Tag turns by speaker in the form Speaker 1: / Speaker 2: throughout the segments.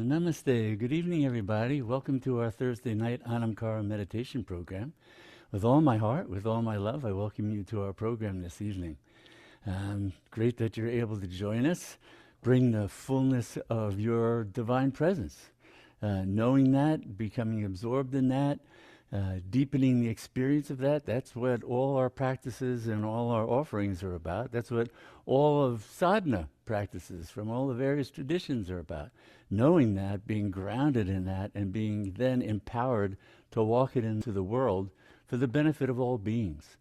Speaker 1: Namaste. Good evening, everybody. Welcome to our Thursday night Anamkara meditation program. With all my heart, with all my love, I welcome you to our program this evening. Great that you're able to join us. Bring the fullness of your divine presence. Knowing that, becoming absorbed in that, deepening the experience of that. That's what all our practices and all our offerings are about. That's what all of sadhana practices from all the various traditions are about. Knowing that, being grounded in that, and being then empowered to walk it into the world for the benefit of all beings.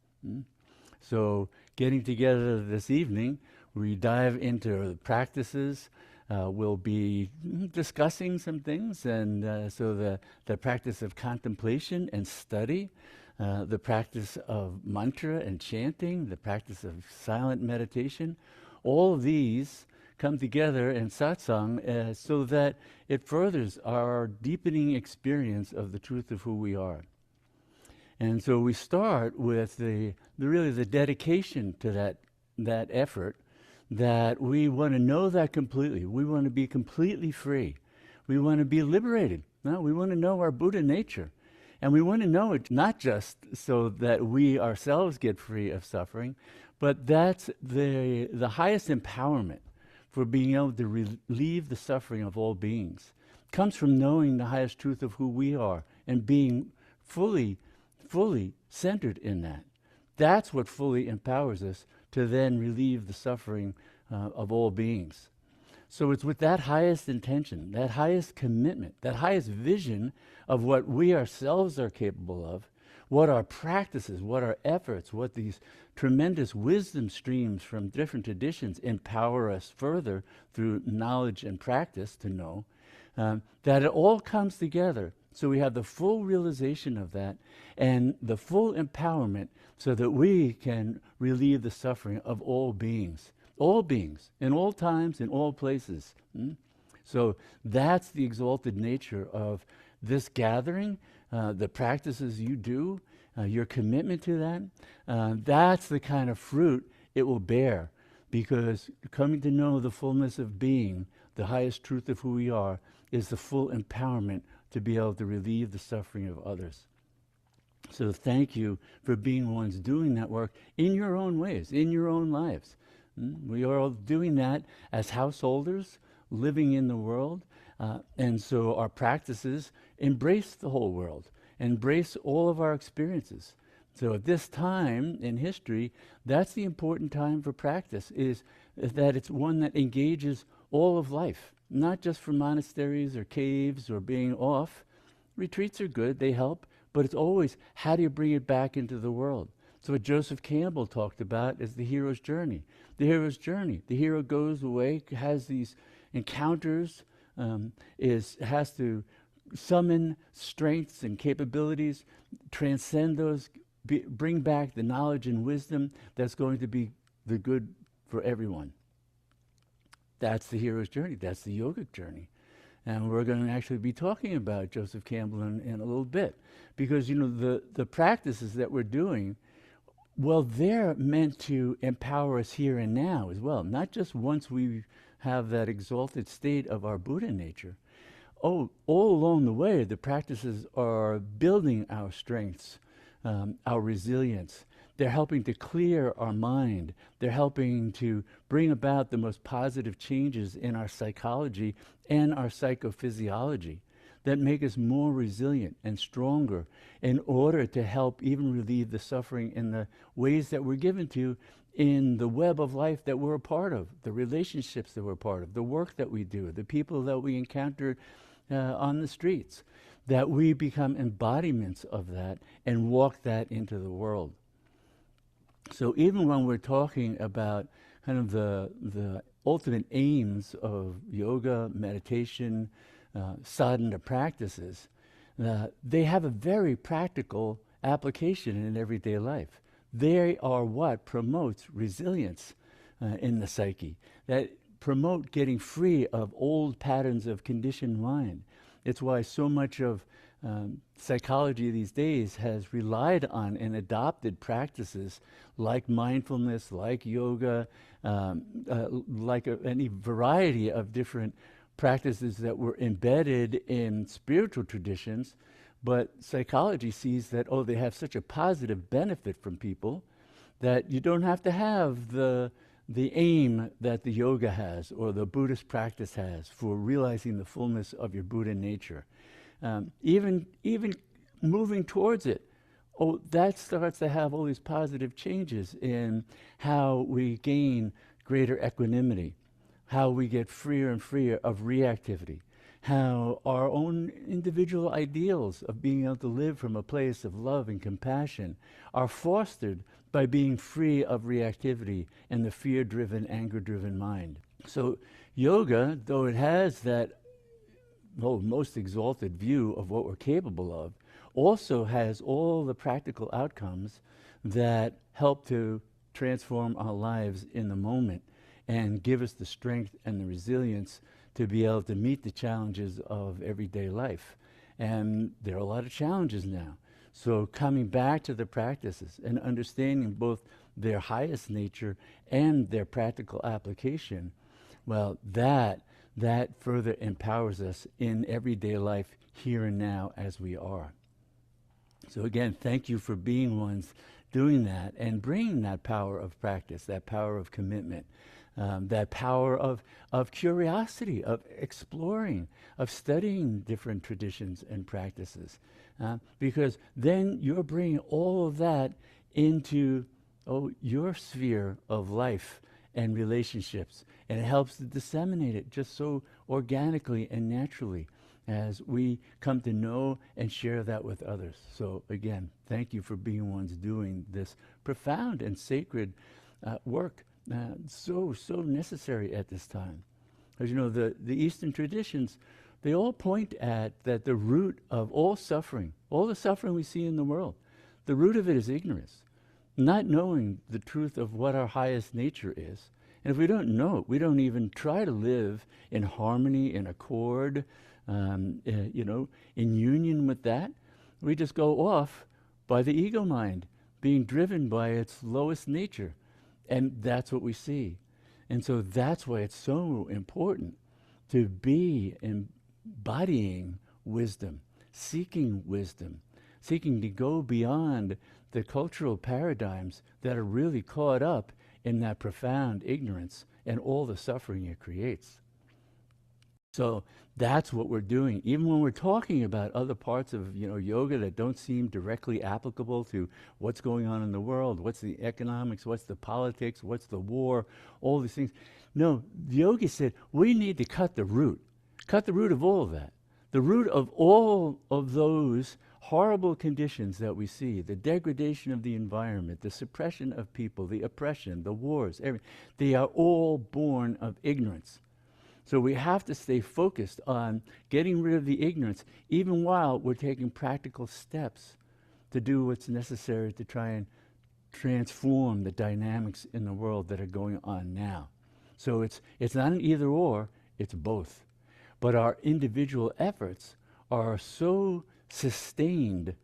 Speaker 1: So getting together this evening, we dive into the practices. We'll be discussing some things, and so the practice of contemplation and study, the practice of mantra and chanting, the practice of silent meditation, all of these come together in satsang so that it furthers our deepening experience of the truth of who we are. And so we start with the dedication to that effort, that we want to know that completely. We want to be completely free. We want to be liberated. No, we want to know our Buddha nature. And we want to know it not just so that we ourselves get free of suffering, but that's the highest empowerment for being able to relieve the suffering of all beings. It comes from knowing the highest truth of who we are and being fully centered in that. That's what fully empowers us to then relieve the suffering of all beings. So it's with that highest intention, that highest commitment, that highest vision of what we ourselves are capable of, what our practices, what our efforts, what these tremendous wisdom streams from different traditions empower us further through knowledge and practice to know, that it all comes together. So we have the full realization of that and the full empowerment so that we can relieve the suffering of all beings, in all times, in all places. So that's the exalted nature of this gathering, the practices you do, your commitment to that. That's the kind of fruit it will bear, because coming to know the fullness of being, the highest truth of who we are, is the full empowerment to be able to relieve the suffering of others. So thank you for being the ones doing that work in your own ways, in your own lives. We are all doing that as householders, living in the world, and so our practices embrace the whole world, embrace all of our experiences. So at this time in history, that's the important time for practice, is that it's one that engages all of life, not just for monasteries or caves or being off. Retreats are good, they help, but it's always, how do you bring it back into the world? So what Joseph Campbell talked about is the hero's journey. The hero's journey. The hero goes away, has these encounters, has to summon strengths and capabilities, transcend those, bring back the knowledge and wisdom that's going to be the good for everyone. That's the hero's journey. That's the yogic journey. And we're going to actually be talking about Joseph Campbell in a little bit. Because, the practices that we're doing, well, they're meant to empower us here and now as well. Not just once we have that exalted state of our Buddha nature. All along the way, the practices are building our strengths, our resilience. They're helping to clear our mind. They're helping to bring about the most positive changes in our psychology and our psychophysiology that make us more resilient and stronger in order to help even relieve the suffering in the ways that we're given to in the web of life that we're a part of, the relationships that we're a part of, the work that we do, the people that we encounter on the streets, that we become embodiments of that and walk that into the world. So even when we're talking about kind of the ultimate aims of yoga, meditation, sadhana practices, they have a very practical application in everyday life. They are what promotes resilience in the psyche, that promote getting free of old patterns of conditioned mind. It's why so much of psychology these days has relied on and adopted practices like mindfulness, like yoga, like any variety of different practices that were embedded in spiritual traditions, but psychology sees that, oh, they have such a positive benefit from people that you don't have to have the aim that the yoga has or the Buddhist practice has for realizing the fullness of your Buddha nature. Even moving towards it, oh, that starts to have all these positive changes in how we gain greater equanimity, how we get freer and freer of reactivity, how our own individual ideals of being able to live from a place of love and compassion are fostered by being free of reactivity and the fear-driven, anger-driven mind. So yoga, though it has that most exalted view of what we're capable of, also has all the practical outcomes that help to transform our lives in the moment and give us the strength and the resilience to be able to meet the challenges of everyday life. And there are a lot of challenges now. So coming back to the practices and understanding both their highest nature and their practical application, well, that further empowers us in everyday life here and now as we are. So again, thank you for being ones doing that and bringing that power of practice, that power of commitment, that power of curiosity, of exploring, of studying different traditions and practices. Because then you're bringing all of that into your sphere of life and relationships, and it helps to disseminate it just so organically and naturally as we come to know and share that with others. So again, thank you for being ones doing this profound and sacred work, so necessary at this time. As you know, the Eastern traditions, they all point at that the root of all the suffering we see in the world, the root of it is ignorance, not knowing the truth of what our highest nature is. And if we don't know it, we don't even try to live in harmony, in accord, in union with that. We just go off by the ego mind, being driven by its lowest nature. And that's what we see. And so that's why it's so important to be embodying wisdom, seeking to go beyond the cultural paradigms that are really caught up in that profound ignorance and all the suffering it creates. So that's what we're doing. Even when we're talking about other parts of yoga that don't seem directly applicable to what's going on in the world, what's the economics, what's the politics, what's the war, all these things. No, the yogi said we need to cut the root of all of that. The root of all of those horrible conditions that we see, the degradation of the environment, the suppression of people, the oppression, the wars, everything, they are all born of ignorance. So we have to stay focused on getting rid of the ignorance, even while we're taking practical steps to do what's necessary to try and transform the dynamics in the world that are going on now. So it's not an either or, it's both. But our individual efforts are so sustained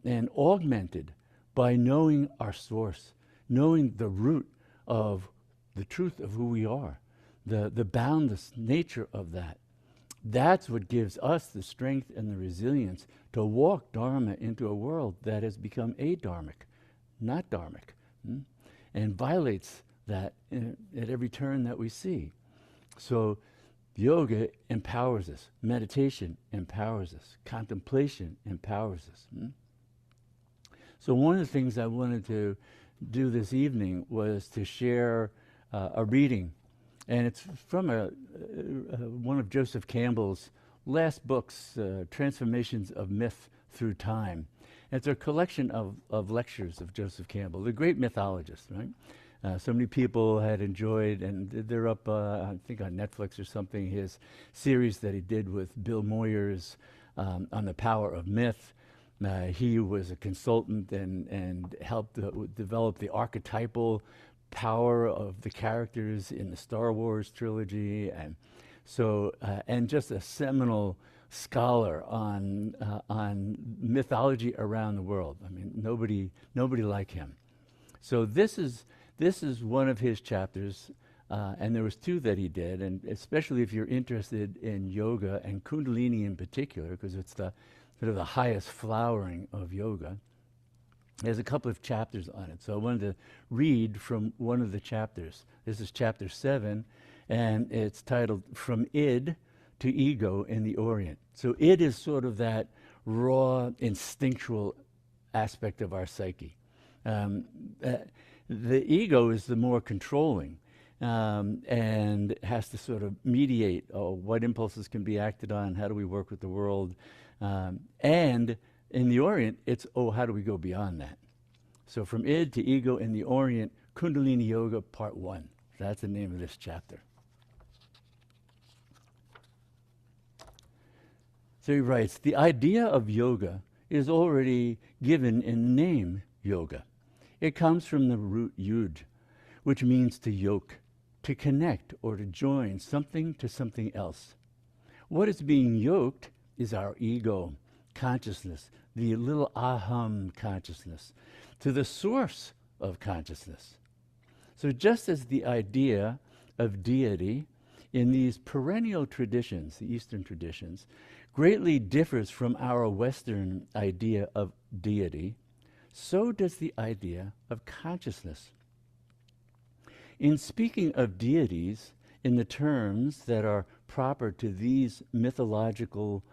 Speaker 1: and augmented by knowing our source, knowing the root of the truth of who we are, the boundless nature of that. That's what gives us the strength and the resilience to walk Dharma into a world that has become adharmic, not dharmic, and violates that at every turn that we see. So yoga empowers us. Meditation empowers us. Contemplation empowers us. So one of the things I wanted to do this evening was to share a reading. And it's from one of Joseph Campbell's last books, Transformations of Myth Through Time. It's a collection of lectures of Joseph Campbell, the great mythologist, right? So many people had enjoyed, and they're up, I think on Netflix or something, his series that he did with Bill Moyers on the power of myth. He was a consultant and helped develop the archetypal power of the characters in the Star Wars trilogy, and so and just a seminal scholar on mythology around the world. I mean, nobody like him. So this is one of his chapters And there was two that he did, and especially if you're interested in yoga and Kundalini in particular, because it's the sort of the highest flowering of yoga. There's a couple of chapters on it. So I wanted to read from one of the chapters. This is chapter 7, and it's titled From Id to Ego in the Orient. So id is sort of that raw, instinctual aspect of our psyche. The ego is the more controlling, and has to sort of mediate what impulses can be acted on, how do we work with the world. And in the Orient, it's, how do we go beyond that? So from id to ego in the Orient, Kundalini Yoga, Part 1. That's the name of this chapter. So he writes, the idea of yoga is already given in the name yoga. It comes from the root yud, which means to yoke, to connect or to join something to something else. What is being yoked is our ego, consciousness, the little aham consciousness, to the source of consciousness. So just as the idea of deity in these perennial traditions, the Eastern traditions, greatly differs from our Western idea of deity, so does the idea of consciousness. In speaking of deities in the terms that are proper to these mythological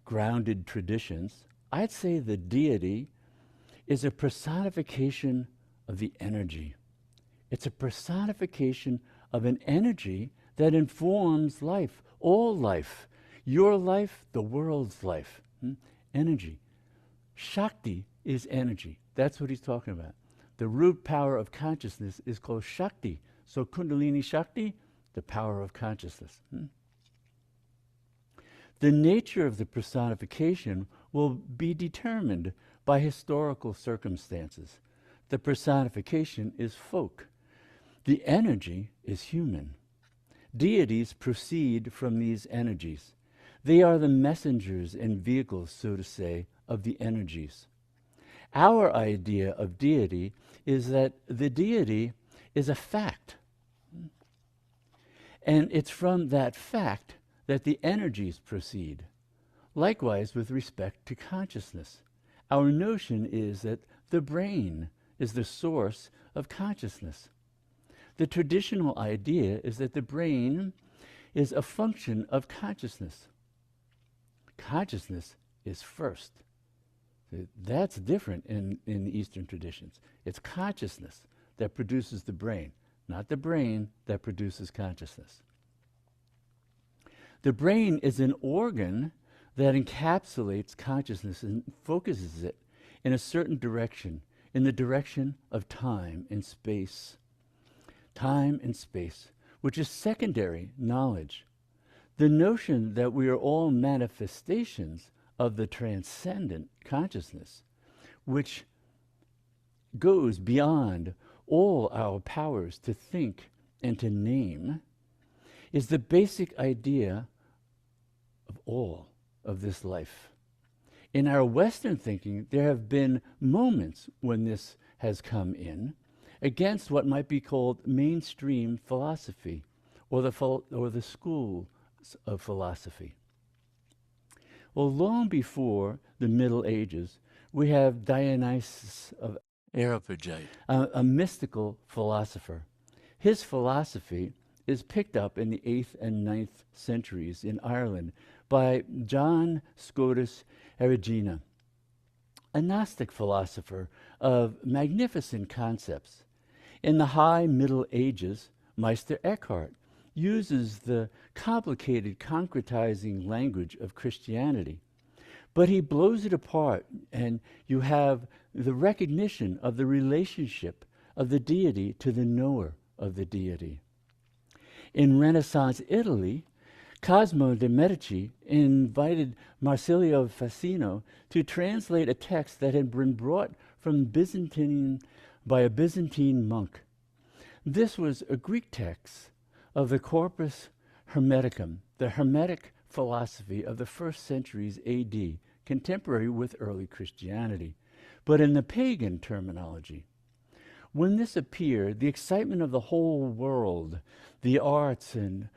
Speaker 1: grounded traditions, I'd say the deity is a personification of the energy. It's a personification of an energy that informs life, all life, your life, the world's life. Energy. Shakti is energy. That's what he's talking about. The root power of consciousness is called Shakti. So Kundalini Shakti, the power of consciousness. The nature of the personification will be determined by historical circumstances. The personification is folk. The energy is human. Deities proceed from these energies. They are the messengers and vehicles, so to say, of the energies. Our idea of deity is that the deity is a fact. And it's from that fact that the energies proceed. Likewise, with respect to consciousness, our notion is that the brain is the source of consciousness. The traditional idea is that the brain is a function of consciousness. Consciousness is first. That's different in the Eastern traditions. It's consciousness that produces the brain, not the brain that produces consciousness. The brain is an organ that encapsulates consciousness and focuses it in a certain direction, in the direction of time and space. Time and space, which is secondary knowledge. The notion that we are all manifestations of the transcendent consciousness, which goes beyond all our powers to think and to name, is the basic idea of all of this life. In our Western thinking, there have been moments when this has come in against what might be called mainstream philosophy or the schools of philosophy. Well, long before the Middle Ages, we have Dionysius of Areopagite, a mystical philosopher. His philosophy is picked up in the 8th and 9th centuries in Ireland by John Scotus Erigena, a Gnostic philosopher of magnificent concepts. In the High Middle Ages, Meister Eckhart uses the complicated, concretizing language of Christianity, but he blows it apart, and you have the recognition of the relationship of the deity to the knower of the deity. In Renaissance Italy, Cosimo de' Medici invited Marsilio Ficino to translate a text that had been brought from Byzantine by a Byzantine monk. This was a Greek text of the Corpus Hermeticum, the Hermetic philosophy of the 1st centuries AD, contemporary with early Christianity, but in the pagan terminology. When this appeared, the excitement of the whole world, the arts and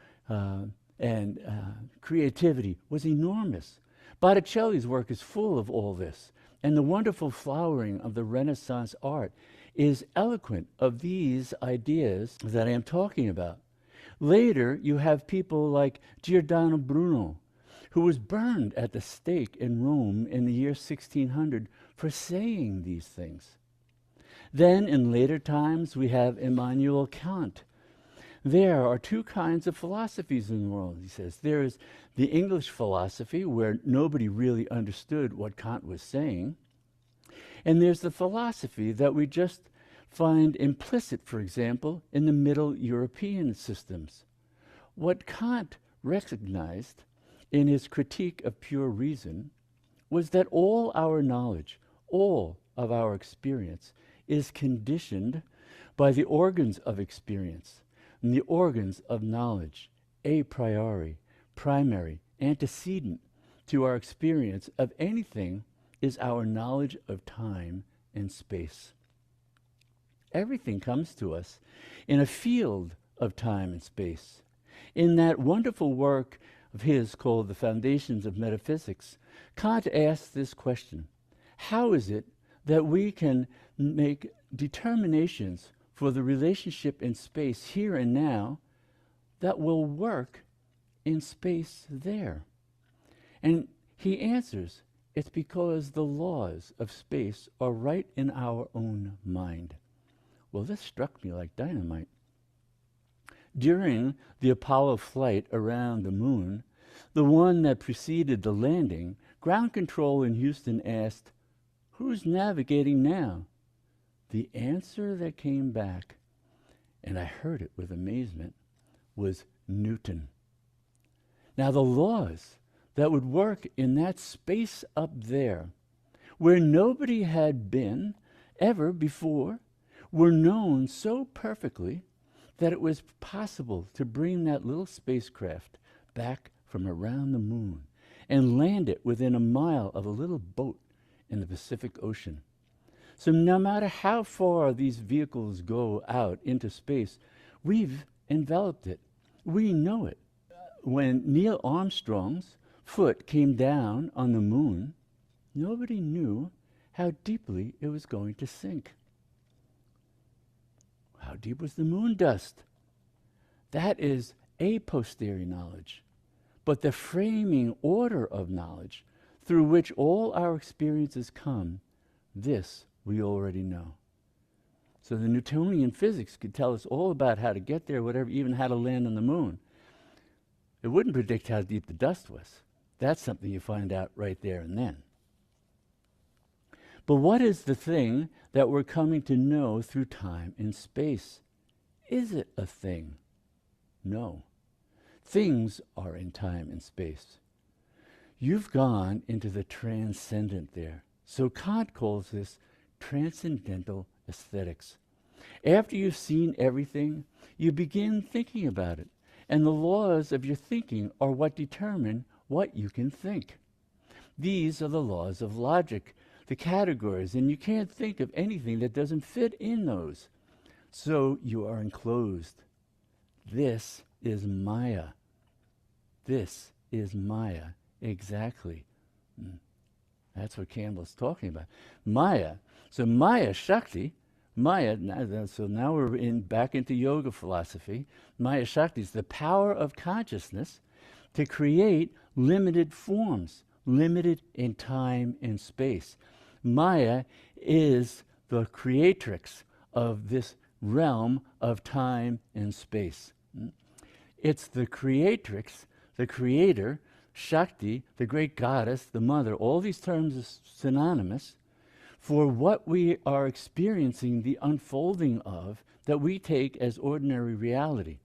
Speaker 1: creativity was enormous. Botticelli's work is full of all this, and the wonderful flowering of the Renaissance art is eloquent of these ideas that I am talking about. Later, you have people like Giordano Bruno, who was burned at the stake in Rome in the year 1600 for saying these things. Then, in later times, we have Immanuel Kant. There are two kinds of philosophies in the world, he says. There is the English philosophy, where nobody really understood what Kant was saying. And there's the philosophy that we just find implicit, for example, in the Middle European systems. What Kant recognized in his critique of pure reason was that all our knowledge, all of our experience, is conditioned by the organs of experience and the organs of knowledge, a priori, primary, antecedent to our experience of anything is our knowledge of time and space. Everything comes to us in a field of time and space. In that wonderful work of his called The Foundations of Metaphysics, Kant asks this question: how is it that we can make determinations for the relationship in space here and now that will work in space there? And he answers, it's because the laws of space are right in our own mind. Well, this struck me like dynamite. During the Apollo flight around the moon, the one that preceded the landing, ground control in Houston asked, "Who's navigating now?" The answer that came back, and I heard it with amazement, was Newton. Now, the laws that would work in that space up there, where nobody had been ever before, were known so perfectly that it was possible to bring that little spacecraft back from around the moon and land it within a mile of a little boat in the Pacific Ocean. So no matter how far these vehicles go out into space, we've enveloped it. We know it. When Neil Armstrong's foot came down on the moon, nobody knew how deeply it was going to sink. How deep was the moon dust? That is a posterior knowledge. But the framing order of knowledge through which all our experiences come, this we already know. So the Newtonian physics could tell us all about how to get there, whatever, even how to land on the moon. It wouldn't predict how deep the dust was. That's something you find out right there and then. But what is the thing that we're coming to know through time and space? Is it a thing? No. Things are in time and space. You've gone into the transcendent there. So Kant calls this transcendental aesthetics. After you've seen everything, you begin thinking about it. And the laws of your thinking are what determine what you can think. These are the laws of logic, the categories, and you can't think of anything that doesn't fit in those. So you are enclosed. This is Maya. This is Maya, exactly. That's what Campbell's talking about. Maya. So Maya Shakti, Maya, so now we're back into yoga philosophy. Maya Shakti is the power of consciousness to create limited forms, limited in time and space. Maya is the creatrix of this realm of time and space. It's the creatrix, the creator, Shakti, the great goddess, the mother. All these terms are synonymous for what we are experiencing the unfolding of that we take as ordinary reality.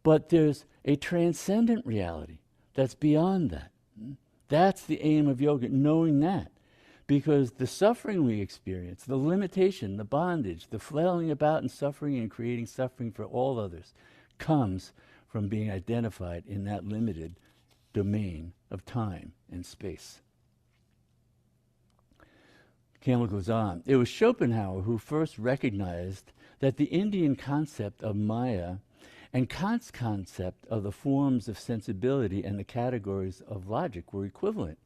Speaker 1: But there's a transcendent reality that's beyond that. That's the aim of yoga, knowing that. Because the suffering we experience, the limitation, the bondage, the flailing about and suffering and creating suffering for all others comes from being identified in that limited domain of time and space. Campbell goes on, it was Schopenhauer who first recognized that the Indian concept of Maya and Kant's concept of the forms of sensibility and the categories of logic were equivalent.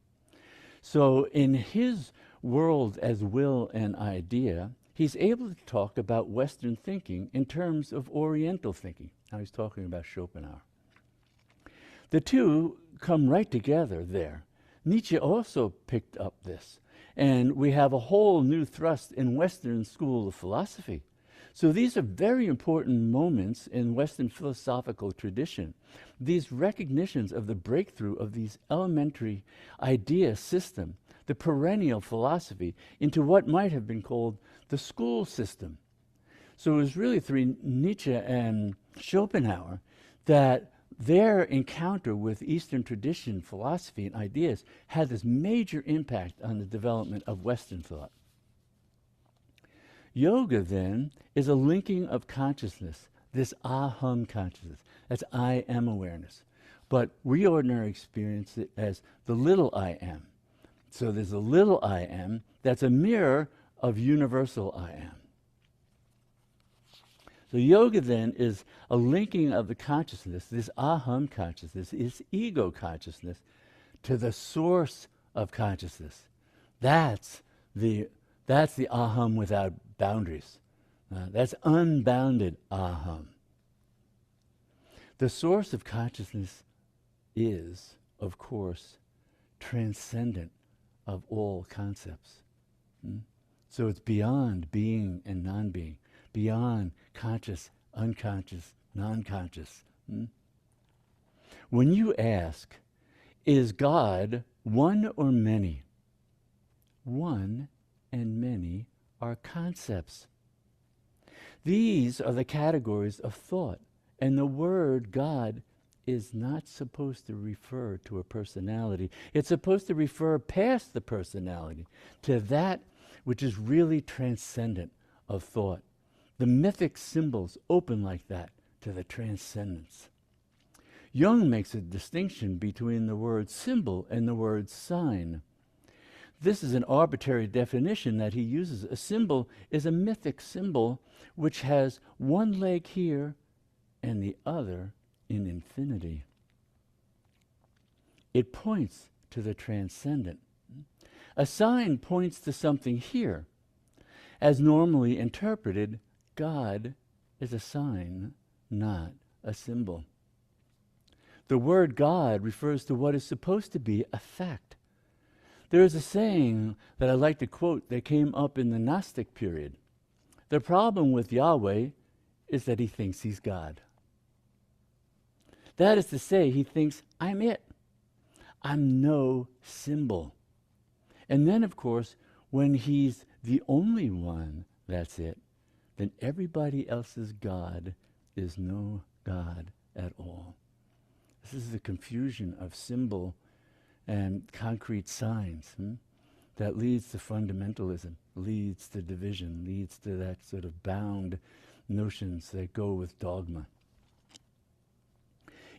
Speaker 1: So in his world as will and idea, he's able to talk about Western thinking in terms of Oriental thinking. Now he's talking about Schopenhauer. The two come right together there. Nietzsche also picked up this. And we have a whole new thrust in Western school of philosophy. So these are very important moments in Western philosophical tradition. These recognitions of the breakthrough of these elementary idea system, the perennial philosophy, into what might have been called the school system. So it was really through Nietzsche and Schopenhauer that their encounter with Eastern tradition, philosophy, and ideas had this major impact on the development of Western thought. Yoga, then, is a linking of consciousness, this aham consciousness. That's I am awareness. But we ordinarily experience it as the little I am. So there's a little I am that's a mirror of universal I am. So yoga then is a linking of the consciousness, this aham consciousness, this ego consciousness, to the source of consciousness. That's the aham without boundaries. That's unbounded aham. The source of consciousness is, of course, transcendent of all concepts. So it's beyond being and non-being, beyond conscious, unconscious, non-conscious. When you ask, is God one or many? One and many are concepts. These are the categories of thought, and the word God is not supposed to refer to a personality. It's supposed to refer past the personality to that which is really transcendent of thought. The mythic symbols open like that to the transcendence. Jung makes a distinction between the word symbol and the word sign. This is an arbitrary definition that he uses. A symbol is a mythic symbol which has one leg here and the other in infinity. It points to the transcendent. A sign points to something here. As normally interpreted, God is a sign, not a symbol. The word God refers to what is supposed to be a fact. There is a saying that I like to quote that came up in the Gnostic period. The problem with Yahweh is that he thinks he's God. That is to say, he thinks, I'm it. I'm no symbol. And then, of course, when he's the only one that's it, then everybody else's God is no God at all. This is the confusion of symbol and concrete signs that leads to fundamentalism, leads to division, leads to that sort of bound notions that go with dogma.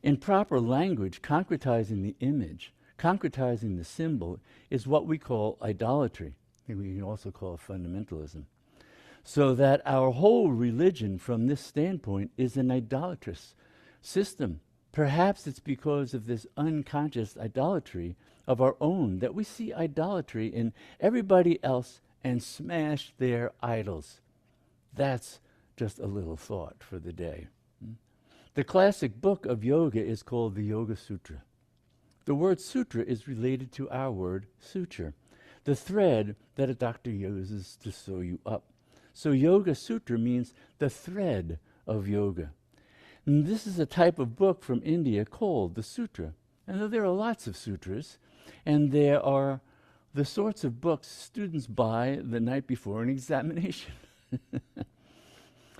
Speaker 1: In proper language, concretizing the image, concretizing the symbol, is what we call idolatry. I think we can also call it fundamentalism. So that our whole religion from this standpoint is an idolatrous system. Perhaps it's because of this unconscious idolatry of our own that we see idolatry in everybody else and smash their idols. That's just a little thought for the day. The classic book of yoga is called the Yoga Sutra. The word sutra is related to our word suture, the thread that a doctor uses to sew you up. So Yoga Sutra means the thread of yoga. And this is a type of book from India called the Sutra. And there are lots of sutras, and there are the sorts of books students buy the night before an examination.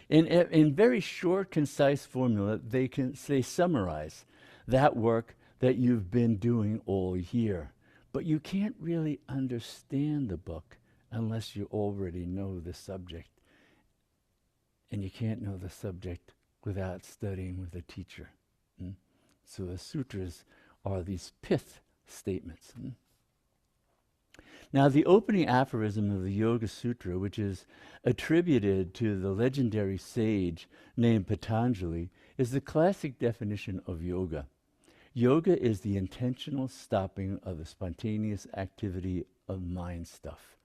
Speaker 1: In very short, concise formula, they summarize that work that you've been doing all year. But you can't really understand the book unless you already know the subject. And you can't know the subject without studying with a teacher. So the sutras are these pith statements. Now, the opening aphorism of the Yoga Sutra, which is attributed to the legendary sage named Patanjali, is the classic definition of yoga. Yoga is the intentional stopping of the spontaneous activity of mind stuff.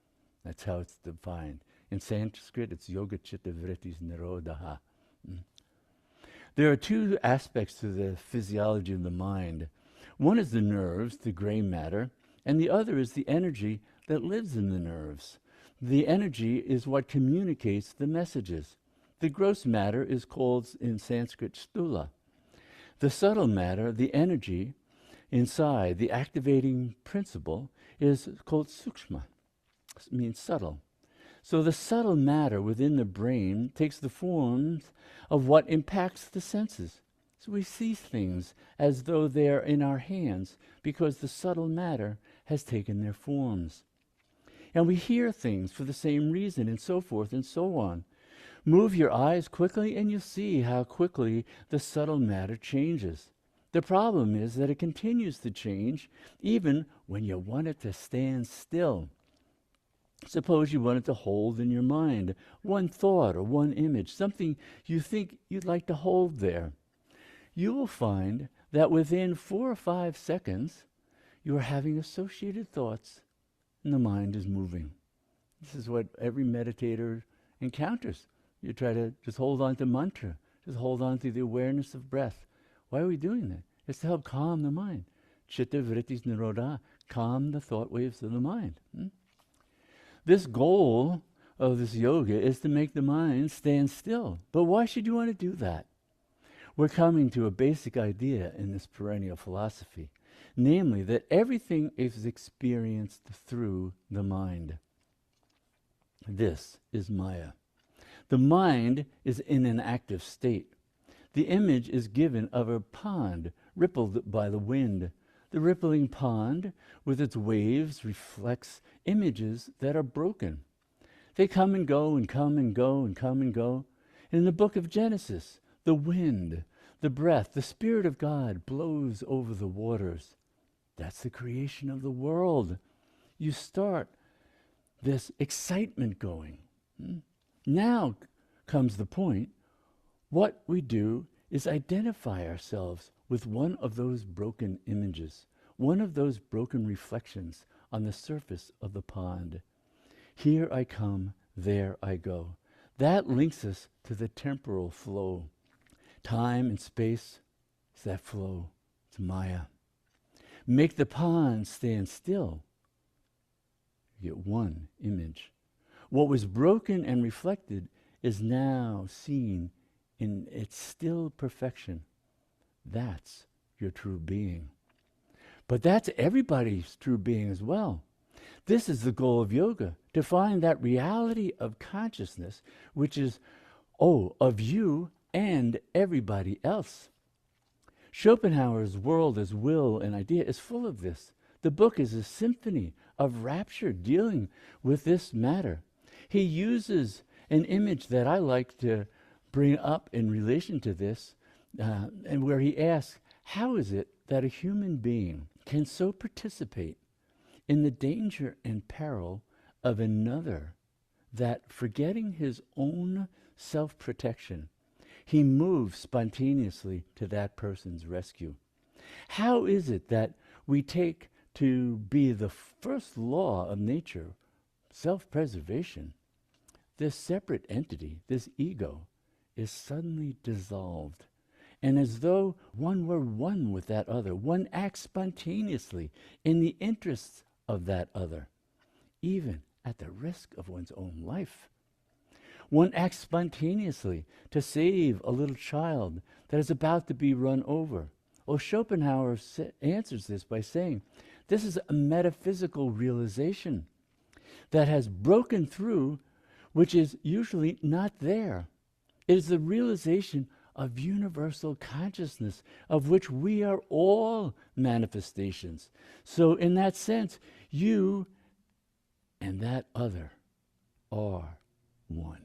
Speaker 1: That's how it's defined. In Sanskrit, it's yoga chitta vrittis nirodha. There are two aspects to the physiology of the mind. One is the nerves, the gray matter, and the other is the energy that lives in the nerves. The energy is what communicates the messages. The gross matter is called in Sanskrit stula. The subtle matter, the energy inside, the activating principle, is called sukshma. It means subtle. So the subtle matter within the brain takes the forms of what impacts the senses. So we see things as though they're in our hands because the subtle matter has taken their forms. And we hear things for the same reason, and so forth and so on. Move your eyes quickly and you'll see how quickly the subtle matter changes. The problem is that it continues to change even when you want it to stand still. Suppose you wanted to hold in your mind one thought or one image, something you think you'd like to hold there. You will find that within 4 or 5 seconds, you are having associated thoughts and the mind is moving. This is what every meditator encounters. You try to just hold on to mantra, just hold on to the awareness of breath. Why are we doing that? It's to help calm the mind. Chitta vrittis nirodha, calm the thought waves of the mind. This goal of this yoga is to make the mind stand still. But why should you want to do that? We're coming to a basic idea in this perennial philosophy, namely that everything is experienced through the mind. This is Maya. The mind is in an active state. The image is given of a pond rippled by the wind. The rippling pond, with its waves, reflects images that are broken. They come and go and come and go and come and go. In the book of Genesis, the wind, the breath, the Spirit of God blows over the waters. That's the creation of the world. You start this excitement going. Now comes the point. What we do is identify ourselves with one of those broken images, one of those broken reflections on the surface of the pond. Here I come, there I go. That links us to the temporal flow. Time and space is that flow. It's Maya. Make the pond stand still. You get one image. What was broken and reflected is now seen in its still perfection. That's your true being. But that's everybody's true being as well. This is the goal of yoga, to find that reality of consciousness, which is, of you and everybody else. Schopenhauer's World as Will and Idea is full of this. The book is a symphony of rapture dealing with this matter. He uses an image that I like to bring up in relation to this, and where he asks, how is it that a human being can so participate in the danger and peril of another that, forgetting his own self-protection, he moves spontaneously to that person's rescue? How is it that we take to be the first law of nature, self-preservation, this separate entity, this ego, is suddenly dissolved? And as though one were one with that other, one acts spontaneously in the interests of that other, even at the risk of one's own life. One acts spontaneously to save a little child that is about to be run over. Well, Schopenhauer answers this by saying, this is a metaphysical realization that has broken through, which is usually not there. It is the realization of universal consciousness, of which we are all manifestations. So in that sense, you and that other are one.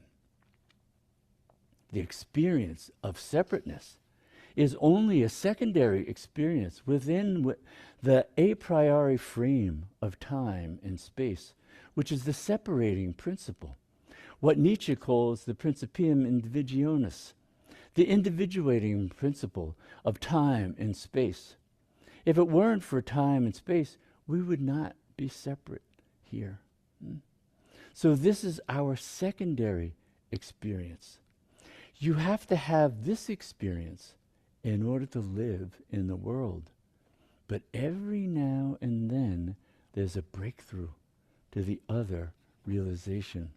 Speaker 1: The experience of separateness is only a secondary experience within the a priori frame of time and space, which is the separating principle, what Nietzsche calls the principium individualis, the individuating principle of time and space. If it weren't for time and space, we would not be separate here. So this is our secondary experience. You have to have this experience in order to live in the world. But every now and then, there's a breakthrough to the other realization.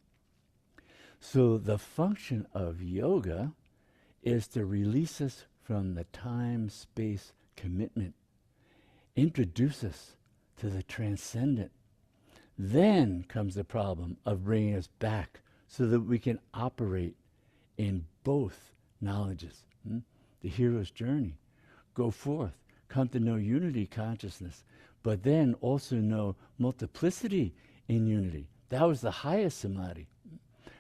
Speaker 1: So the function of yoga is to release us from the time-space commitment, introduce us to the transcendent. Then comes the problem of bringing us back so that we can operate in both knowledges. The hero's journey. Go forth, come to know unity consciousness, but then also know multiplicity in unity. That was the highest samadhi.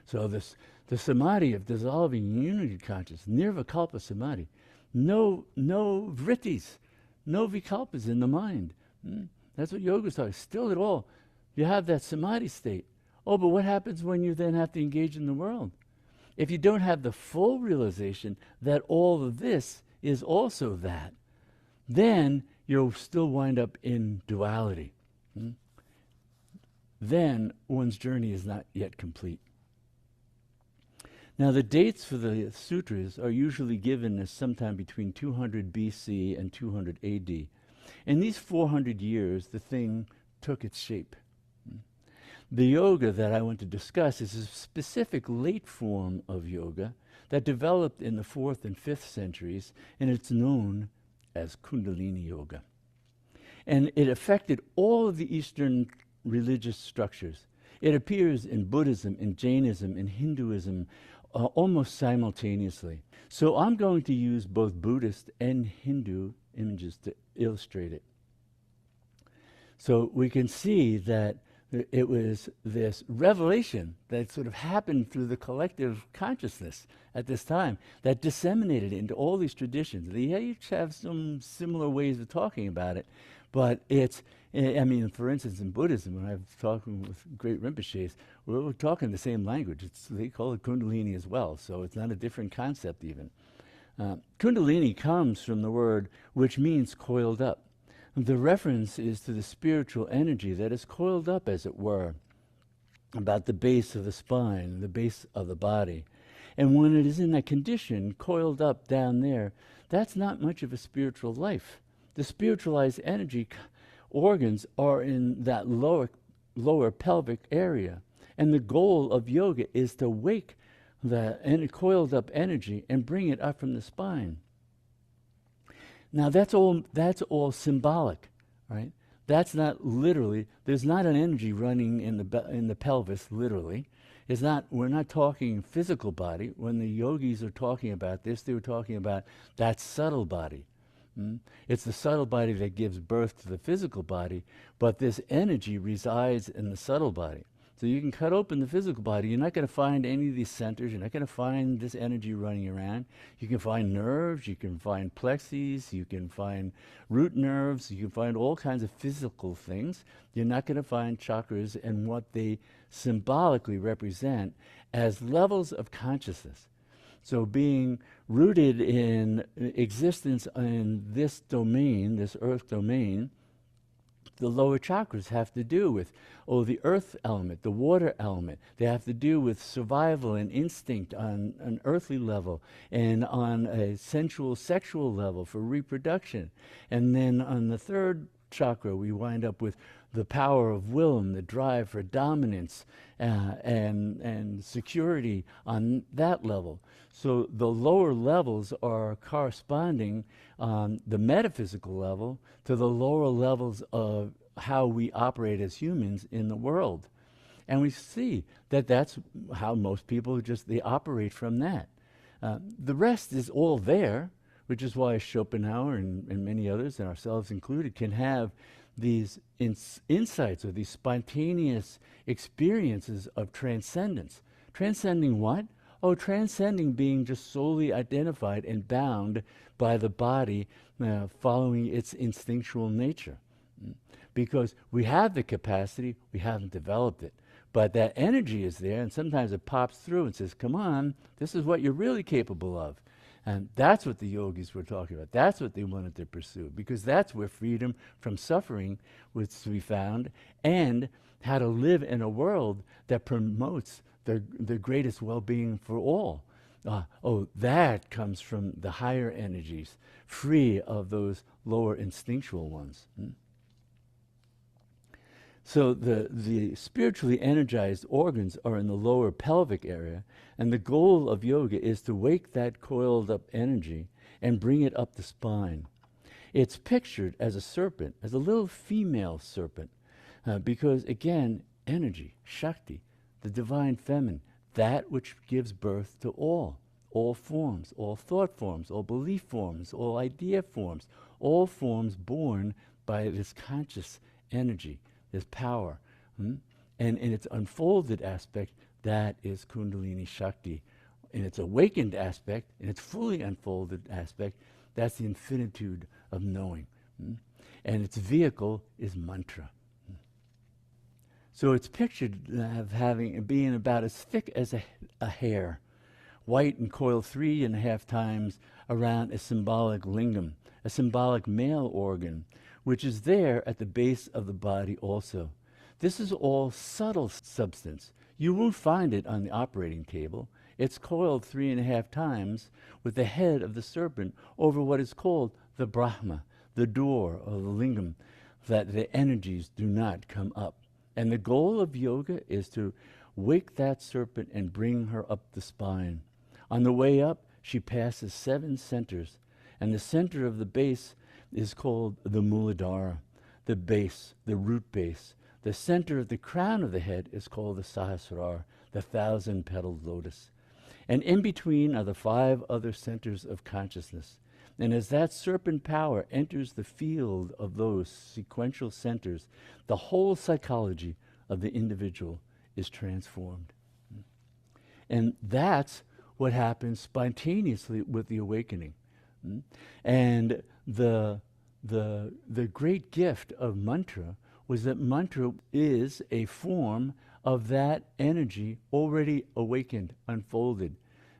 Speaker 1: So the samadhi of dissolving unity consciousness, nirvikalpa samadhi, no vrittis, no vikalpas in the mind. That's what yoga is talking. Still at all, you have that samadhi state. Oh, but what happens when you then have to engage in the world? If you don't have the full realization that all of this is also that, then you'll still wind up in duality. Then one's journey is not yet complete. Now, the dates for the sutras are usually given as sometime between 200 BC and 200 AD. In these 400 years, the thing took its shape. The yoga that I want to discuss is a specific late form of yoga that developed in the 4th and 5th centuries, and it's known as Kundalini Yoga. And it affected all of the Eastern religious structures. It appears in Buddhism, in Jainism, in Hinduism, almost simultaneously. So I'm going to use both Buddhist and Hindu images to illustrate it. So we can see that it was this revelation that sort of happened through the collective consciousness at this time that disseminated into all these traditions. They each have some similar ways of talking about it, but it's, I mean, for instance, in Buddhism, when I'm talking with great Rinpoches, we're talking the same language. They call it Kundalini as well, so it's not a different concept even. Kundalini comes from the word which means coiled up. The reference is to the spiritual energy that is coiled up, as it were, about the base of the spine, the base of the body. And when it is in that condition, coiled up down there, that's not much of a spiritual life. The spiritualized energy organs are in that lower pelvic area. And the goal of yoga is to wake the coiled up energy and bring it up from the spine. Now that's all symbolic, right? That's not literally. There's not an energy running in the pelvis literally. It's not. We're not talking physical body. When the yogis are talking about this, they were talking about that subtle body. It's the subtle body that gives birth to the physical body, but this energy resides in the subtle body. So you can cut open the physical body. You're not going to find any of these centers. You're not going to find this energy running around. You can find nerves. You can find plexes. You can find root nerves. You can find all kinds of physical things. You're not going to find chakras and what they symbolically represent as levels of consciousness. So being rooted in existence in this domain, this earth domain, the lower chakras have to do with, the earth element, the water element. They have to do with survival and instinct on an earthly level and on a sensual, sexual level for reproduction. And then on the third chakra, we wind up with the power of will and the drive for dominance and security on that level. So the lower levels are corresponding on the metaphysical level to the lower levels of how we operate as humans in the world. And we see that that's how most people they operate from that. The rest is all there, which is why Schopenhauer and many others, and ourselves included, can have these insights or these spontaneous experiences of transcendence. Transcending what? Oh, transcending being just solely identified and bound by the body, following its instinctual nature. Because we have the capacity, we haven't developed it. But that energy is there, and sometimes it pops through and says, come on, this is what you're really capable of. And that's what the yogis were talking about. That's what they wanted to pursue, because that's where freedom from suffering was to be found, and how to live in a world that promotes the greatest well-being for all. That comes from the higher energies, free of those lower instinctual ones. So the spiritually energized organs are in the lower pelvic area, and the goal of yoga is to wake that coiled up energy and bring it up the spine. It's pictured as a serpent, as a little female serpent, because again, energy, Shakti, the divine feminine, that which gives birth to all forms, all thought forms, all belief forms, all idea forms, all forms born by this conscious energy, this power. And in its unfolded aspect, that is Kundalini Shakti. In its awakened aspect, in its fully unfolded aspect, that's the infinitude of knowing. And its vehicle is mantra. So it's pictured being about as thick as a hair, white and coiled 3.5 times around a symbolic lingam, a symbolic male organ, which is there at the base of the body also. This is all subtle substance. You won't find it on the operating table. It's coiled 3.5 times with the head of the serpent over what is called the Brahma, the door of the lingam, that the energies do not come up. And the goal of yoga is to wake that serpent and bring her up the spine. On the way up, she passes 7 centers, and the center of the base is called the Muladhara, the base, the root base. The center of the crown of the head is called the Sahasrara, the 1,000-petaled lotus. And in between are the 5 other centers of consciousness. And as that serpent power enters the field of those sequential centers, the whole psychology of the individual is transformed. And that's what happens spontaneously with the awakening. And the great gift of mantra was that mantra is a form of that energy already awakened, unfolded,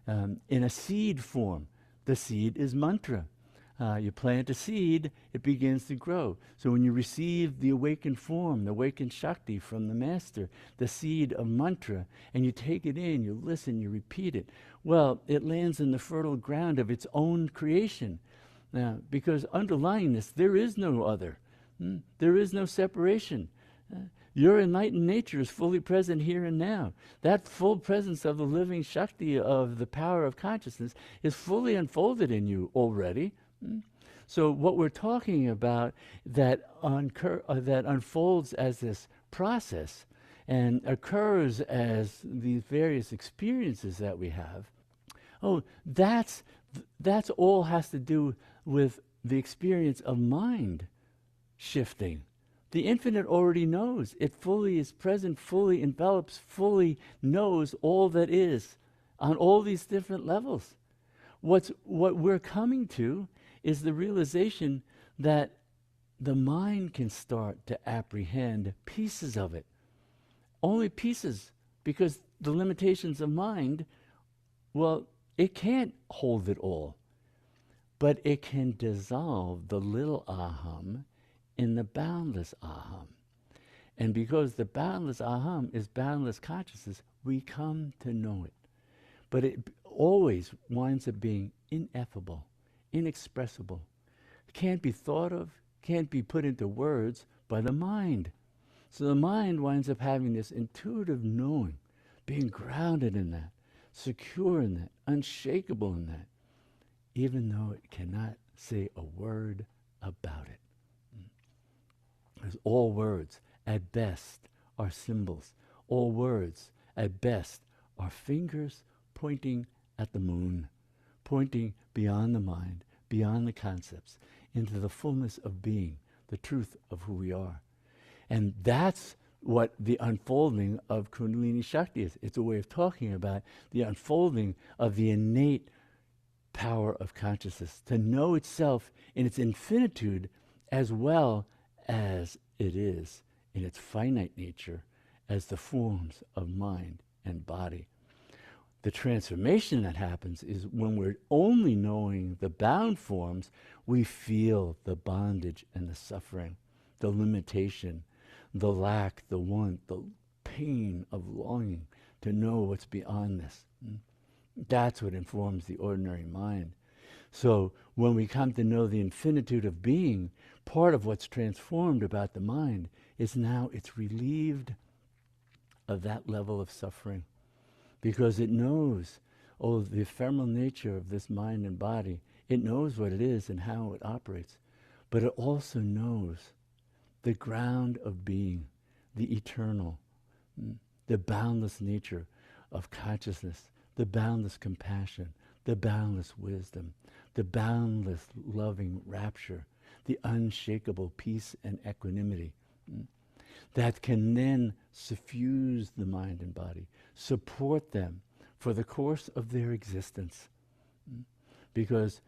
Speaker 1: in a seed form. The seed is mantra. You plant a seed, it begins to grow. So when you receive the awakened form, the awakened Shakti from the Master, the seed of mantra, and you take it in, you listen, you repeat it, well, it lands in the fertile ground of its own creation. Because underlying this, there is no other. There is no separation. Your enlightened nature is fully present here and now. That full presence of the living Shakti, of the power of consciousness, is fully unfolded in you already. So what we're talking about that unfolds as this process and occurs as these various experiences that we have, that's all has to do with the experience of mind shifting. The infinite already knows. It fully is present, fully envelops, fully knows all that is on all these different levels. What we're coming to is the realization that the mind can start to apprehend pieces of it. Only pieces, because the limitations of mind, well, it can't hold it all. But it can dissolve the little aham in the boundless aham. And because the boundless aham is boundless consciousness, we come to know it. But it always winds up being ineffable, inexpressible. Can't be thought of, can't be put into words by the mind. So the mind winds up having this intuitive knowing, being grounded in that, secure in that, unshakable in that, even though it cannot say a word about it. Because all words, at best, are symbols. All words, at best, are fingers pointing at the moon, pointing beyond the mind, beyond the concepts, into the fullness of being, the truth of who we are. And that's what the unfolding of Kundalini Shakti is. It's a way of talking about the unfolding of the innate power of consciousness, to know itself in its infinitude as well as it is in its finite nature as the forms of mind and body. The transformation that happens is when we're only knowing the bound forms, we feel the bondage and the suffering, the limitation, the lack, the want, the pain of longing to know what's beyond this. That's what informs the ordinary mind. So when we come to know the infinitude of being, part of what's transformed about the mind is now it's relieved of that level of suffering, because it knows, oh, the ephemeral nature of this mind and body. It knows what it is and how it operates, but it also knows the ground of being, the eternal, the boundless nature of consciousness, the boundless compassion, the boundless wisdom, the boundless loving rapture, the unshakable peace and equanimity that can then suffuse the mind and body, support them for the course of their existence, because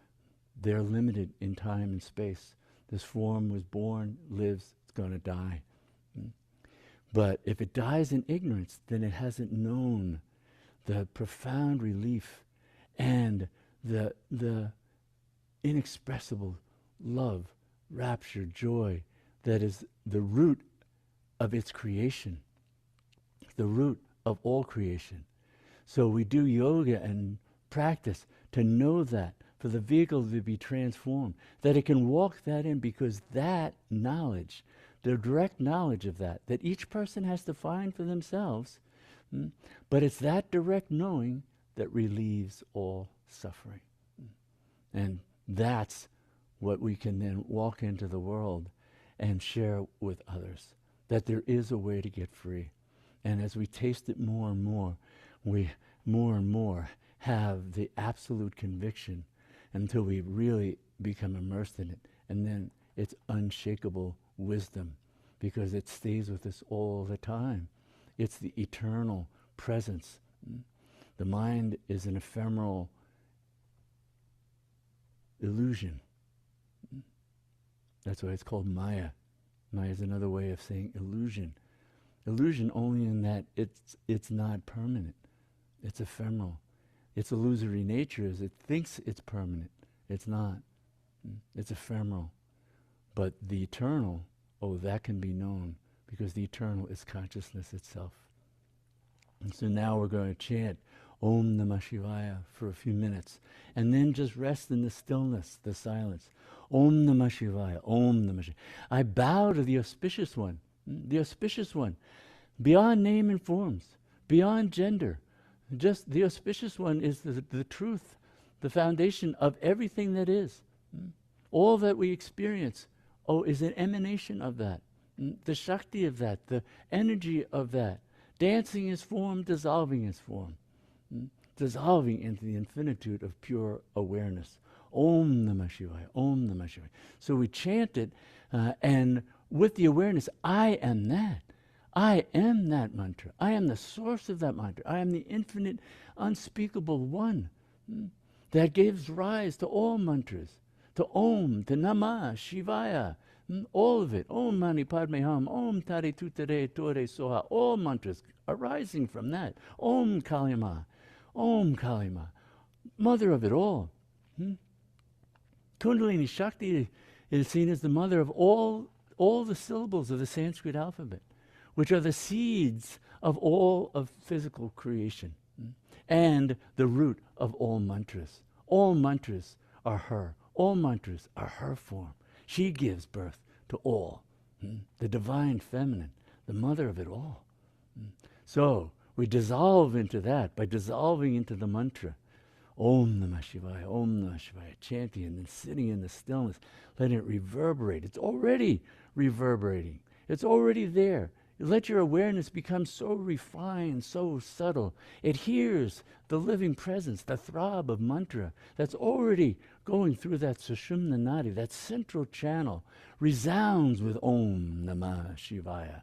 Speaker 1: they're limited in time and space. This form was born, lives, it's going to die. But if it dies in ignorance, then it hasn't known the profound relief and the inexpressible love, rapture, joy that is the root of its creation, the root of all creation. So we do yoga and practice to know that, for the vehicle to be transformed, that it can walk that in, because that knowledge, the direct knowledge of that each person has to find for themselves, but it's that direct knowing that relieves all suffering. And that's what we can then walk into the world and share with others, that there is a way to get free. And as we taste it more and more, we more and more have the absolute conviction until we really become immersed in it. And then it's unshakable wisdom, because it stays with us all the time. It's the eternal presence. The mind is an ephemeral illusion. That's why it's called Maya. Maya is another way of saying illusion. Illusion only in that it's not permanent. It's ephemeral. Its illusory nature is it thinks it's permanent. It's not. It's ephemeral. But the eternal, oh, that can be known, because the eternal is consciousness itself. And so now we're going to chant Om Namah Shivaya for a few minutes, and then just rest in the stillness, the silence. Om Namah Shivaya, Om Namah Shivaya. I bow to the auspicious one, beyond name and forms, beyond gender. Just the auspicious one is the truth, the foundation of everything that is. All that we experience, is an emanation of that. The Shakti of that, the energy of that. Dancing is form, dissolving is form. Dissolving into the infinitude of pure awareness. Om Namah Shivaya, Om Namah Shivaya. So we chant it, and with the awareness, I am that. I am that mantra. I am the source of that mantra. I am the infinite, unspeakable one that gives rise to all mantras, to Om, to Namah, Shivaya, all of it. Om Mani Padme Hum, Om Tare Tutere Tore Soha. All mantras arising from that. Om Kalima, Om Kalima, mother of it all. Kundalini Shakti is seen as the mother of all the syllables of the Sanskrit alphabet, which are the seeds of all of physical creation, and the root of all mantras. All mantras are her. All mantras are her form. She gives birth to all, the divine feminine, the mother of it all. So we dissolve into that by dissolving into the mantra. Om Namah Shivaya, Om Namah Shivaya, chanting and then sitting in the stillness, letting it reverberate. It's already reverberating. It's already there. Let your awareness become so refined, so subtle. It hears the living presence, the throb of mantra that's already going through that Sushumna Nadi, that central channel, resounds with Om Namah Shivaya.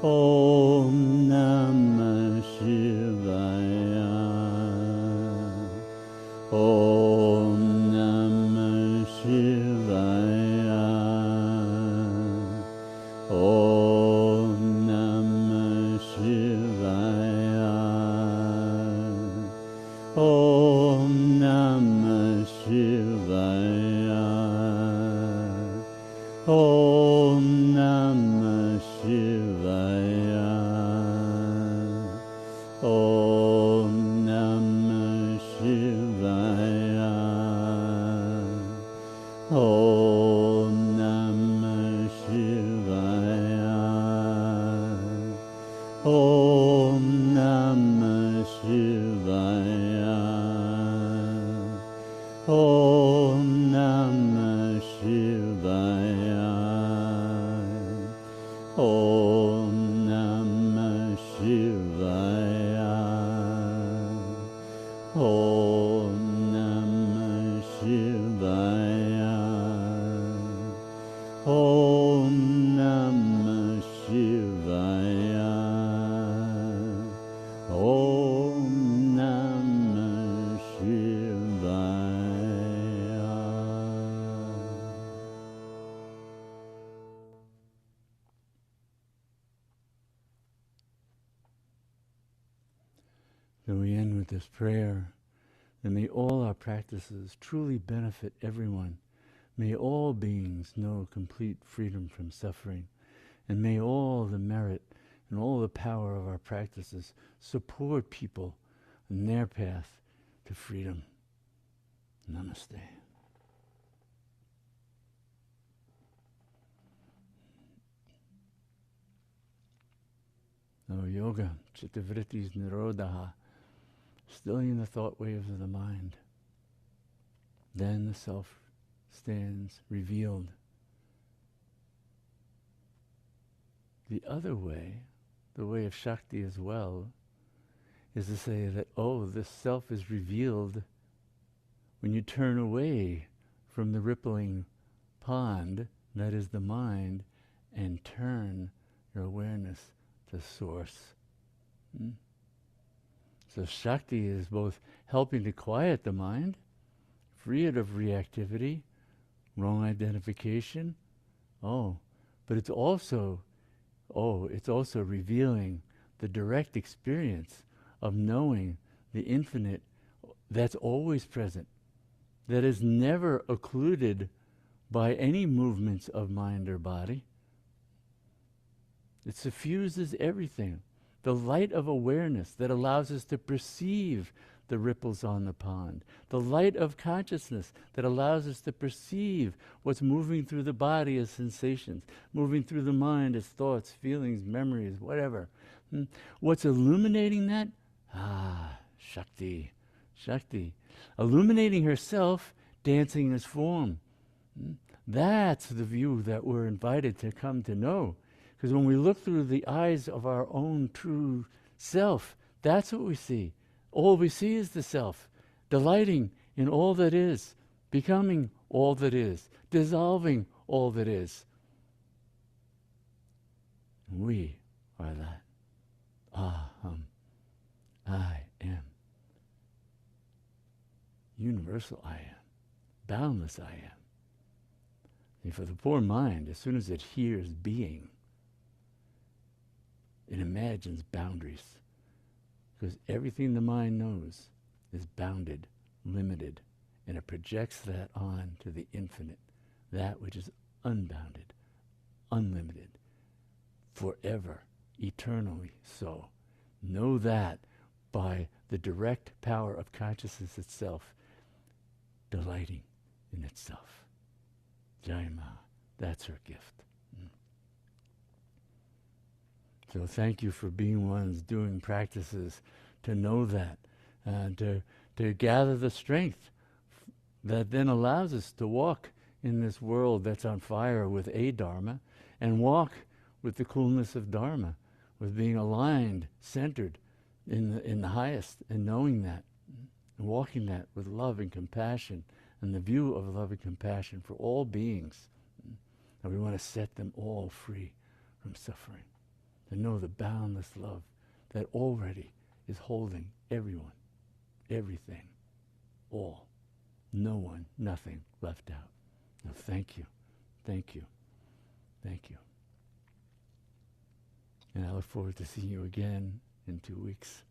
Speaker 1: Om Namah Shivaya. Om Namah Shivaya. Om Namah Shivaya. Om Namah Shivaya. Om Namah Shivaya. Om Namah Shivaya. Om Namah Shivaya. Om Namah Shivaya. Om Namah Shivaya. Om Namah Shivaya. Om Namah Shivaya. Om Namah Shivaya. Om Namah Shivaya. So we end with this prayer, that may all our practices truly benefit everyone. May all beings know complete freedom from suffering. And may all the merit and all the power of our practices support people in their path to freedom. Namaste. Oh, yoga, chittavrittis nirodha, stilling the thought waves of the mind. Then the self stands revealed. The other way, the way of Shakti as well, is to say that, oh, this self is revealed when you turn away from the rippling pond, that is the mind, and turn your awareness to source. So Shakti is both helping to quiet the mind, free it of reactivity, wrong identification, but it's also revealing the direct experience of knowing the infinite that's always present, that is never occluded by any movements of mind or body. It suffuses everything. The light of awareness that allows us to perceive the ripples on the pond. The light of consciousness that allows us to perceive what's moving through the body as sensations, moving through the mind as thoughts, feelings, memories, whatever. What's illuminating that? Shakti. Shakti. Illuminating herself, dancing as form. That's the view that we're invited to come to know. Because when we look through the eyes of our own true self, that's what we see. All we see is the self, delighting in all that is, becoming all that is, dissolving all that is. We are that. Aham. I am. Universal I am. Boundless I am. And for the poor mind, as soon as it hears being, it imagines boundaries. Because everything the mind knows is bounded, limited, and it projects that on to the infinite, that which is unbounded, unlimited, forever, eternally so. Know that by the direct power of consciousness itself, delighting in itself. Jai Ma, that's her gift. So thank you for being ones doing practices to know that, and to gather the strength that then allows us to walk in this world that's on fire with a Dharma, and walk with the coolness of Dharma, with being aligned, centered in the highest, and knowing that, and walking that with love and compassion, and the view of love and compassion for all beings. And we want to set them all free from suffering. to know the boundless love that already is holding everyone, everything, all, no one, nothing left out. Now, thank you, thank you, thank you. And I look forward to seeing you again in 2 weeks.